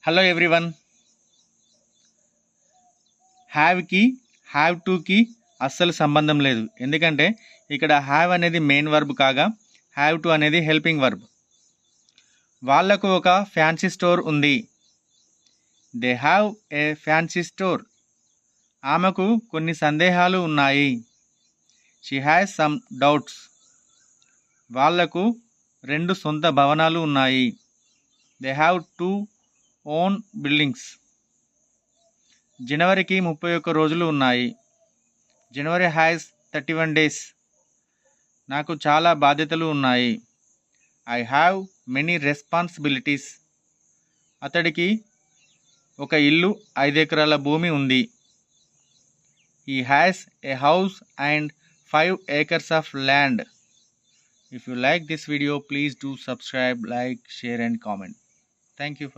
Hello everyone. హ్యావ్కి have టుకి అస్సలు సంబంధం లేదు. ఎందుకంటే ఇక్కడ హ్యావ్ అనేది మెయిన్ వర్బ్ కాగా హ్యావ్ టు అనేది హెల్పింగ్ వర్బ్. వాళ్లకు ఒక ఫ్యాన్సీ స్టోర్ ఉంది. They have a fancy store. ఆమెకు కొన్ని సందేహాలు ఉన్నాయి. She has some doubts. వాళ్లకు 2 సొంత భవనాలు ఉన్నాయి. They have 2 own buildings. జనవరికి 31 రోజులు ఉన్నాయి. January has 31 days. నాకు చాలా బాధ్యతలు ఉన్నాయి. I have many responsibilities. అతడికి ఒక ఇల్లు 5 ఎకరాల భూమి ఉంది. He has a house and 5 acres of land. If you like this video, please do subscribe, like, share and comment. Thank you for